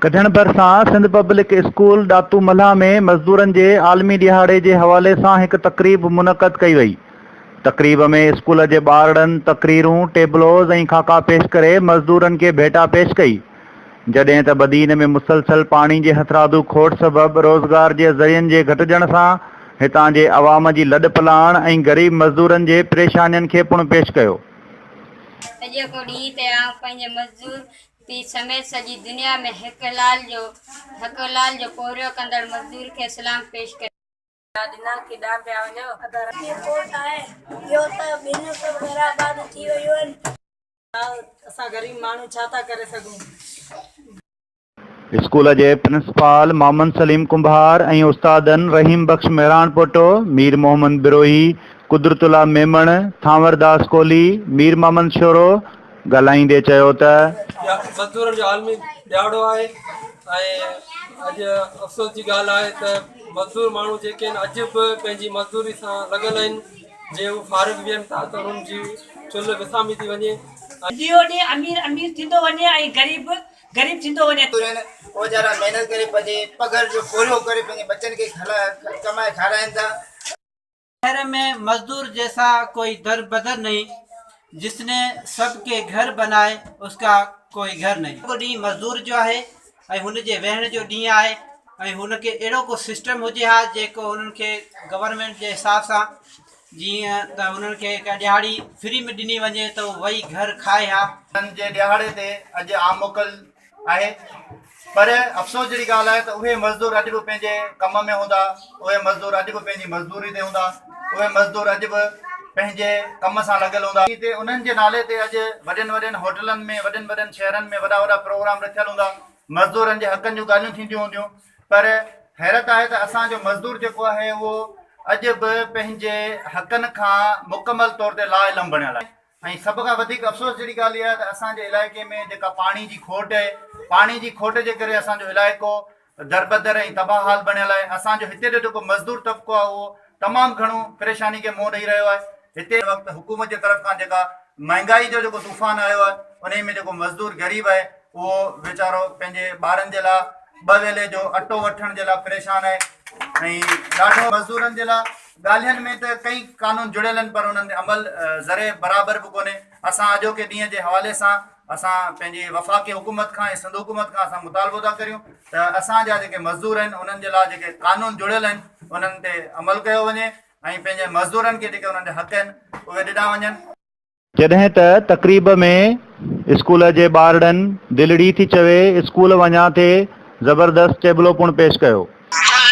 कढण भरिसां Sindh public school दातू मल्हा में मज़दूरनि जे आलमी ॾिहाड़े जे हवाले सां हिकु तक़रीब मुनक़द कई वई। तक़रीब में स्कूल जे ॿारनि तक़रीरूं, टेबलोज़ ऐं खाका पेश करे मज़दूरनि खे भेटा पेश कई। जॾहिं त बदीन में मुसलसल पाणी जे हथरादू खोट सबबि रोज़गार जे ज़रियनि जे घटिजण सां हितां जे अवाम जी लॾ पलाण ऐं ग़रीब मज़दूरनि जे परेशानियुनि खे पिणु पेश कयो। अॼु को ॾींहुं ते आउं पंहिंजे मज़दूर पीउ समेत सॼी दुनिया में हिकु लाल जो पोरियो कंदड़ मज़दूर खे सलाम पेश करे ॾिना केॾा पिया वञो अगरि कोट आहे इहो त ॿिनि सभु बराबरि थी वियूं आहिनि। असां ग़रीब माण्हू छा था करे सघूं। स्कूल के प्रिंसिपाल मोहम्मद सलीम कुंभार ऐं उस्तादनि रहीम बख्श मेहरान पोटो, मीर मोहम्मद बिरोही, कुदरतुल्ला मेमण, थांवरदास कोहली, मीर मोहम्मद शोरो ॻाल्हाईंदे चयो त मज़दूरनि जो आलमी ॾियाड़ो आहे ऐं अॼु अफ़सोस जी ॻाल्हि आहे त मज़दूर माण्हू जेके आहिनि अॼु बि पंहिंजी मज़दूरी सां लॻल आहिनि। जे हू फारिग वियनि था त उन्हनि जी चुल्ह विसामी थी वञे। ॾींहों ॾींहुं अमीर अमीर थींदो वञे ऐं गरीब गरीब थींदो वञे। वो जरा मेहनत करे पंहिंजे पघर जो पूरो करे पंहिंजे बच्चन के कमाए खाराइनि था। शहर में मजदूर जैसा कोई दर बदर नहीं, जिसने सबके घर बनाए उसका कोई घर नहीं। ॾींहुं मज़दूर जो आहे ऐं हुनजे वेहण जो ॾींहुं आहे ऐं हुनखे अहिड़ो को सिस्टम हुजे हा जेको उन्हनि खे गवर्नमेंट जे हिसाब सां जीअं त उन्हनि खे का ॾियाड़ी फ्री में ॾिनी वञे त उहो वही घर खाए हा। उन्हनि जे ॾियाड़े ते अॼु आम मोकल आहे, पर अफ़सोस जहिड़ी ॻाल्हि आहे त उहे मज़दूर अॼु बि पंहिंजे कम में हूंदा, उहे मज़दूर अॼु बि पंहिंजी मज़दूरी ते हूंदा, उहे मज़दूर अॼु बि पंहिंजे कम सां लॻल हूंदा। ते उन्हनि जे नाले ते अॼु वॾनि वॾनि होटलनि में वॾनि वॾनि शहरनि में वॾा वॾा प्रोग्राम रखियल हूंदा, मज़दूरनि जे हक़नि जूं ॻाल्हियूं थींदियूं हूंदियूं। पर हैरत आहे त असांजो मज़दूर जेको आहे उहो अॼु बि पंहिंजे हक़नि खां मुकमल तौर ते लाइलम बणियल आहे। ऐं सभ खां वधीक अफ़सोस जहिड़ी ॻाल्हि इहा आहे त असांजे इलाइक़े में जेका पाणी जी खोट आहे, पाणी जी खोट जे करे असांजो इलाइक़ो दरबदर ऐं तबाह हाल बणियल आहे। असांजो हिते जो जेको मज़दूर तबिको आहे उहो तमामु घणो परेशानी खे मुंहुं ॾेई रहियो आहे। हिते वक़्तु हुकूमत जे तरफ़ खां जेका महांगाई जो जेको तूफ़ान आयो आहे उन में जेको मज़दूर ग़रीब आहे उहो वीचारो पंहिंजे ॿारनि जे लाइ 2 वेले जो अटो वठण जे लाइ परेशान आहे। ऐं ॾाढो मज़दूरनि जे लाइ ॻाल्हियुनि में त कई कानून जुड़ियल आहिनि, पर उन्हनि ते अमल ज़रे बराबरि बि कोन्हे। असां अॼोके ॾींहं जे हवाले सां असां पंहिंजी वफ़ाक़ी हुकूमत खां ऐं सिंध हुकूमत खां असां मुतालबो था करियूं त असांजा जेके मज़दूर आहिनि उन्हनि जे लाइ जेके कानून जुड़ियल आहिनि उन्हनि ते अमल कयो वञे ऐं पंहिंजे मज़दूरनि खे जेके उन्हनि जा हक़ आहिनि उहे ॾिना वञनि। जॾहिं त तक़रीब में स्कूल जे ॿारनि दिलड़ी थी चवे स्कूल वञा ते ज़बरदस्त टेबलो पिणु पेश कयो। हल